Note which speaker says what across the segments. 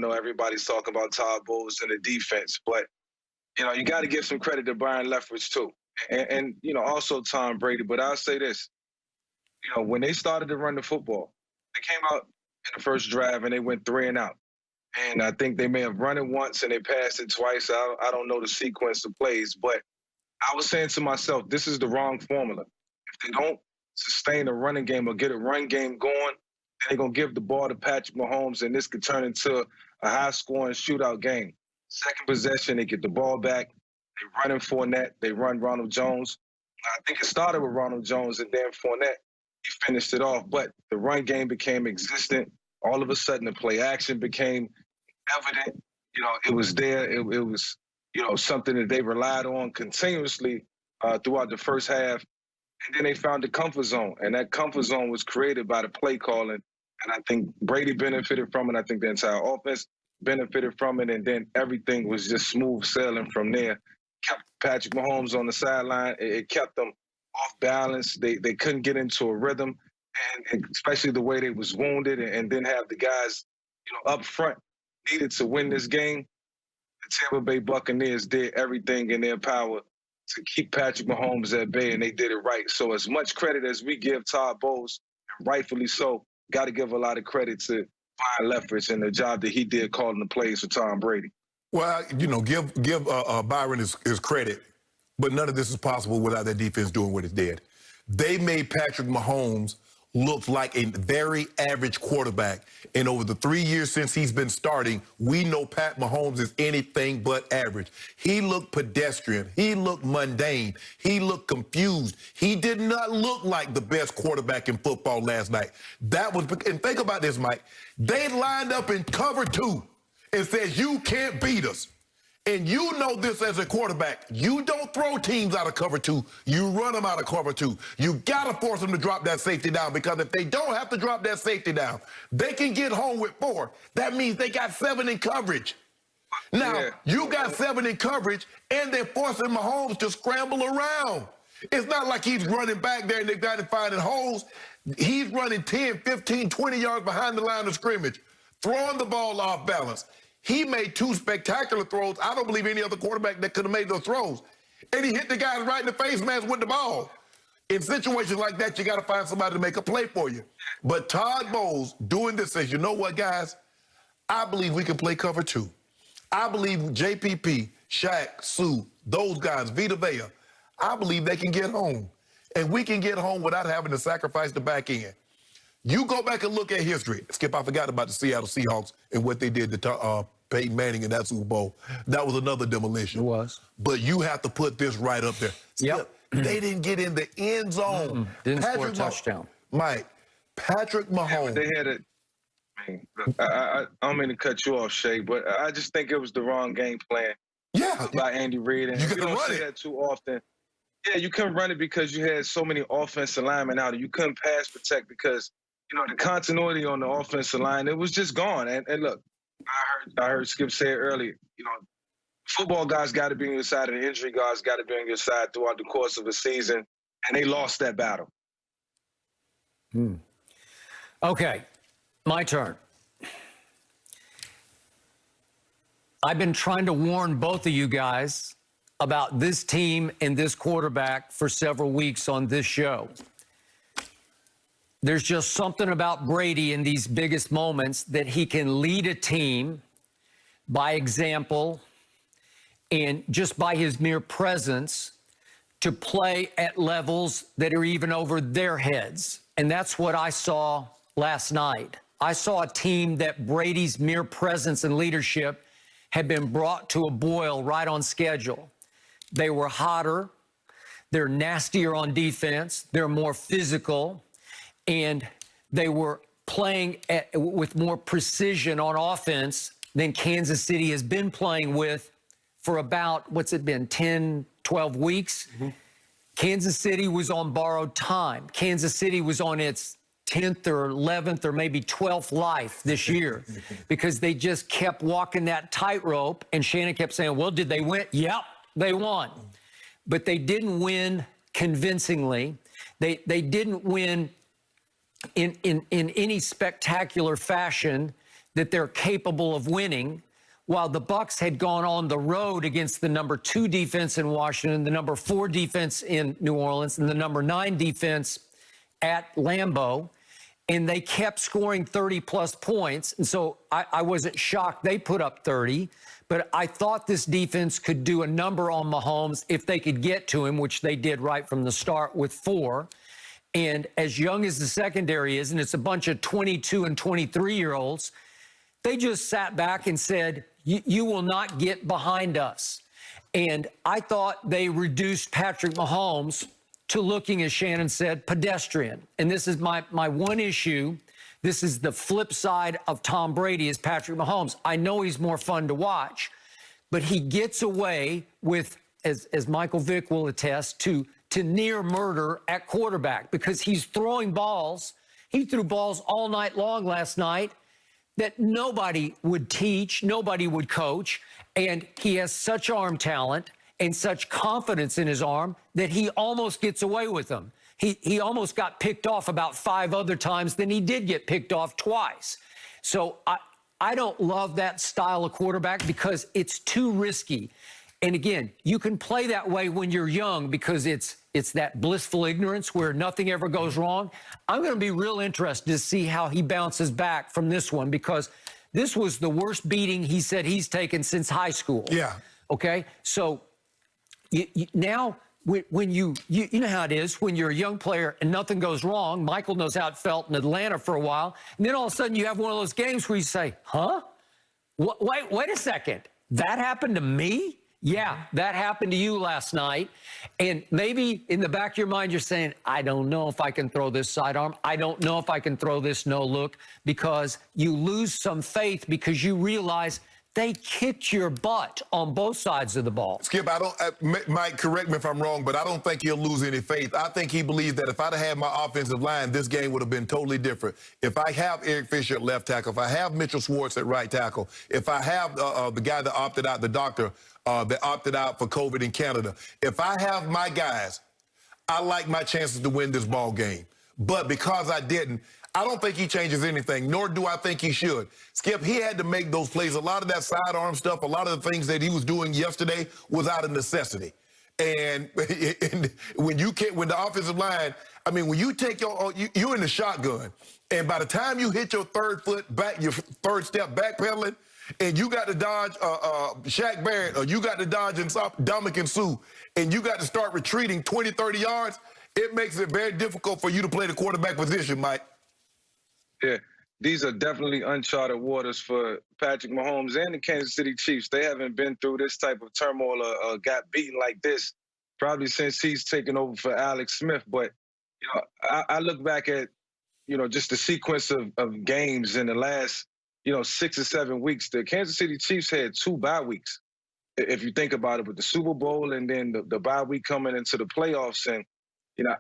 Speaker 1: know everybody's talking about Todd Bowles and the defense, but you got to give some credit to Brian Leftwich too, and also Tom Brady. But I'll say this: when they started to run the football, they came out in the first drive and they went 3 and out, and I think they may have run it once and they passed it twice. I don't know the sequence of plays, but I was saying to myself, this is the wrong formula. If they don't sustain a running game or get a run game going, they're going to give the ball to Patrick Mahomes, and this could turn into a high-scoring shootout game. Second possession, they get the ball back. They run in Fournette. They run Ronald Jones. I think it started with Ronald Jones, and then Fournette, he finished it off. But the run game became existent. All of a sudden, the play action became evident. It was there. It was, something that they relied on continuously throughout the first half. And then they found the comfort zone, and that comfort zone was created by the play calling. And I think Brady benefited from it. I think the entire offense benefited from it. And then everything was just smooth sailing from there. Kept Patrick Mahomes on the sideline. It kept them off balance. They couldn't get into a rhythm, and especially the way they was wounded and then have the guys, up front needed to win this game. The Tampa Bay Buccaneers did everything in their power to keep Patrick Mahomes at bay, and they did it right. So as much credit as we give Todd Bowles, and rightfully so, got to give a lot of credit to Brian Leftwich and the job that he did calling the plays for Tom Brady.
Speaker 2: Well, give Byron his credit, but none of this is possible without that defense doing what it did. They made Patrick Mahomes look like a very average quarterback. And over the 3 years since he's been starting, we know Pat Mahomes is anything but average. He looked pedestrian. He looked mundane. He looked confused. He did not look like the best quarterback in football last night. And think about this, Mike. They lined up in cover 2 and said, you can't beat us. And you know this as a quarterback. You don't throw teams out of cover 2. You run them out of cover 2. You got to force them to drop that safety down, because if they don't have to drop that safety down, they can get home with 4. That means they got 7 in coverage. Now, you got 7 in coverage, and they're forcing Mahomes to scramble around. It's not like he's running back there and they've got him finding holes. He's running 10, 15, 20 yards behind the line of scrimmage, throwing the ball off balance. He made 2 spectacular throws. I don't believe any other quarterback that could have made those throws. And he hit the guys right in the face mask with the ball. In situations like that, you got to find somebody to make a play for you. But Todd Bowles doing this says, you know what, guys? I believe we can play cover 2. I believe JPP, Shaq, Sue, those guys, Vita Vea, I believe they can get home. And we can get home without having to sacrifice the back end. You go back and look at history. Skip, I forgot about the Seattle Seahawks and what they did to Peyton Manning in that Super Bowl. That was another demolition.
Speaker 3: It was.
Speaker 2: But you have to put this right up there.
Speaker 3: Yep.
Speaker 2: They didn't get in the end zone.
Speaker 3: Didn't score a touchdown.
Speaker 2: Mike, Patrick Mahomes.
Speaker 1: They had it. I don't mean to cut you off, Shay, but I just think it was the wrong game plan. By Andy Reid. And
Speaker 2: you
Speaker 1: don't
Speaker 2: run
Speaker 1: say
Speaker 2: it
Speaker 1: that too often. Yeah, you couldn't run it because you had so many offensive linemen out. You couldn't pass protect because the continuity on the offensive line, it was just gone. And look, I heard Skip say it earlier, football guys got to be on your side, and the injury guys got to be on your side throughout the course of a season, and they lost that battle.
Speaker 3: Okay, my turn. I've been trying to warn both of you guys about this team and this quarterback for several weeks on this show. There's just something about Brady in these biggest moments that he can lead a team by example and just by his mere presence to play at levels that are even over their heads. And that's what I saw last night. I saw a team that Brady's mere presence and leadership had been brought to a boil right on schedule. They were hotter. They're nastier on defense. They're more physical. And they were playing with more precision on offense than Kansas City has been playing with for about, what's it been, 10, 12 weeks? Kansas City was on borrowed time. Kansas City was on its 10th or 11th or maybe 12th life this year because they just kept walking that tightrope. And Shannon kept saying, well, did they win? Yep, they won. But they didn't win convincingly. They didn't win in any spectacular fashion that they're capable of winning, while the Bucs had gone on the road against the number 2 defense in Washington, the number 4 defense in New Orleans, and the number 9 defense at Lambeau, and they kept scoring 30-plus points. And so I wasn't shocked they put up 30, but I thought this defense could do a number on Mahomes if they could get to him, which they did right from the start with 4. And as young as the secondary is, and it's a bunch of 22 and 23-year-olds, they just sat back and said, you will not get behind us. And I thought they reduced Patrick Mahomes to looking, as Shannon said, pedestrian. And this is my one issue. This is the flip side of Tom Brady is Patrick Mahomes. I know he's more fun to watch, but he gets away with, as Michael Vick will attest, to near murder at quarterback because he's throwing balls. He threw balls all night long last night that nobody would teach, nobody would coach, and he has such arm talent and such confidence in his arm that he almost gets away with them. He almost got picked off about 5 other times, then he did get picked off twice. So I don't love that style of quarterback because it's too risky. And again, you can play that way when you're young because it's that blissful ignorance where nothing ever goes wrong. I'm going to be real interested to see how he bounces back from this one because this was the worst beating he said he's taken since high school.
Speaker 2: Yeah.
Speaker 3: Okay? So now when you know how it is when you're a young player and nothing goes wrong. Michael knows how it felt in Atlanta for a while. And then all of a sudden you have one of those games where you say, huh? Wait a second. That happened to me? Yeah, that happened to you last night. And maybe in the back of your mind, you're saying, I don't know if I can throw this sidearm. I don't know if I can throw this no look because you lose some faith because you realize they kicked your butt on both sides of the ball.
Speaker 2: Skip, Mike, correct me if I'm wrong, but I don't think he'll lose any faith. I think he believes that if I'd have had my offensive line, this game would have been totally different. If I have Eric Fisher at left tackle, if I have Mitchell Schwartz at right tackle, if I have the guy that opted out, the doctor that opted out for COVID in Canada, if I have my guys, I like my chances to win this ball game. But because I didn't, I don't think he changes anything, nor do I think he should. Skip, he had to make those plays. A lot of that sidearm stuff, a lot of the things that he was doing yesterday was out of necessity. And when the offensive line, I mean, when you take you're in the shotgun, and by the time you hit your third foot back, your third step backpedaling, and you got to dodge Shaq Barrett, or you got to dodge Dominican Sue, and you got to start retreating 20, 30 yards, it makes it very difficult for you to play the quarterback position, Mike.
Speaker 1: Yeah, these are definitely uncharted waters for Patrick Mahomes and the Kansas City Chiefs. They haven't been through this type of turmoil or got beaten like this probably since he's taken over for Alex Smith. But, you know, I look back at, you know, just the sequence of games in the last, 6 or 7 weeks. The Kansas City Chiefs had 2 bye weeks, if you think about it, with the Super Bowl and then the bye week coming into the playoffs. And,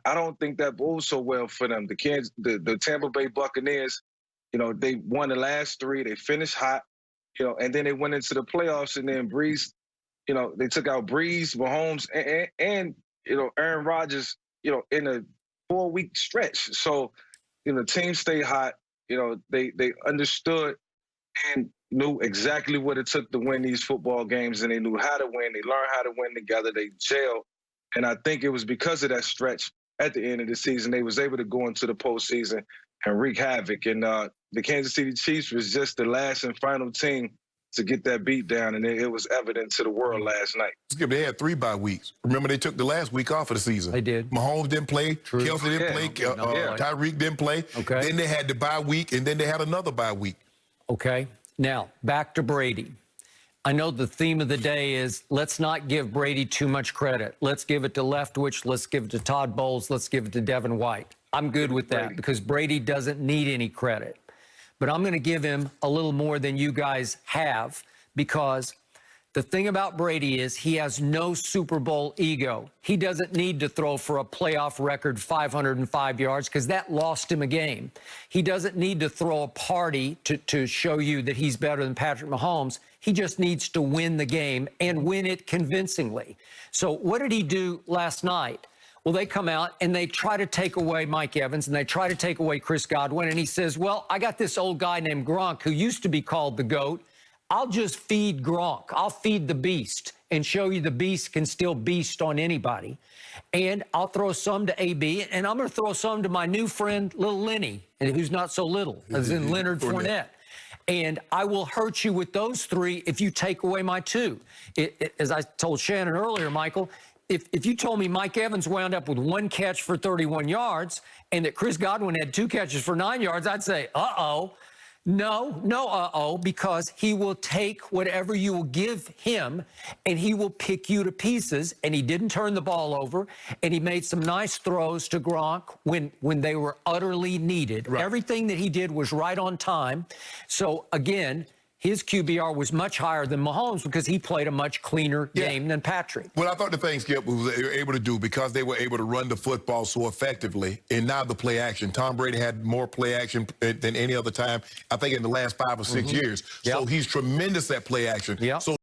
Speaker 1: I don't think that bodes so well for them. The Tampa Bay Buccaneers, they won the last 3. They finished hot, and then they went into the playoffs and then Breeze, they took out Breeze, Mahomes, and Aaron Rodgers, in a 4-week stretch. So, the team stayed hot. They understood and knew exactly what it took to win these football games, and they knew how to win. They learned how to win together. They gelled. And I think it was because of that stretch at the end of the season, they was able to go into the postseason and wreak havoc. And the Kansas City Chiefs was just the last and final team to get that beat down, and it was evident to the world last night.
Speaker 2: Skip, they had 3 bye weeks. Remember, they took the last week off of the season.
Speaker 3: They did.
Speaker 2: Mahomes didn't play.
Speaker 3: True.
Speaker 2: Kelsey didn't play. Tyreek didn't play.
Speaker 3: Okay.
Speaker 2: Then they had the bye week, and then they had another bye week.
Speaker 3: Okay. Now, back to Brady. I know the theme of the day is let's not give Brady too much credit. Let's give it to Leftwich. Let's give it to Todd Bowles. Let's give it to Devin White. I'm good with that because Brady doesn't need any credit. But I'm going to give him a little more than you guys have because the thing about Brady is he has no Super Bowl ego. He doesn't need to throw for a playoff record 505 yards because that lost him a game. He doesn't need to throw a party to show you that he's better than Patrick Mahomes. He just needs to win the game and win it convincingly. So what did he do last night? Well, they come out and they try to take away Mike Evans and they try to take away Chris Godwin. And he says, well, I got this old guy named Gronk who used to be called the GOAT. I'll just feed Gronk. I'll feed the beast and show you the beast can still beast on anybody. And I'll throw some to AB, and I'm going to throw some to my new friend, Little Lenny, who's not so little, as in Leonard Fournette. And I will hurt you with those three if you take away my two. As I told Shannon earlier, Michael, if you told me Mike Evans wound up with 1 catch for 31 yards and that Chris Godwin had 2 catches for 9 yards, I'd say, uh-oh. No, uh-oh, because he will take whatever you will give him and he will pick you to pieces. And he didn't turn the ball over, and he made some nice throws to Gronk when they were utterly needed. Right. Everything that he did was right on time. So, again, his QBR was much higher than Mahomes because he played a much cleaner game than Patrick.
Speaker 2: Well, I thought the thing, Skip, was they were able to do because they were able to run the football so effectively, and now the play action. Tom Brady had more play action than any other time, I think, in the last 5 or 6 years. So he's tremendous at play action. So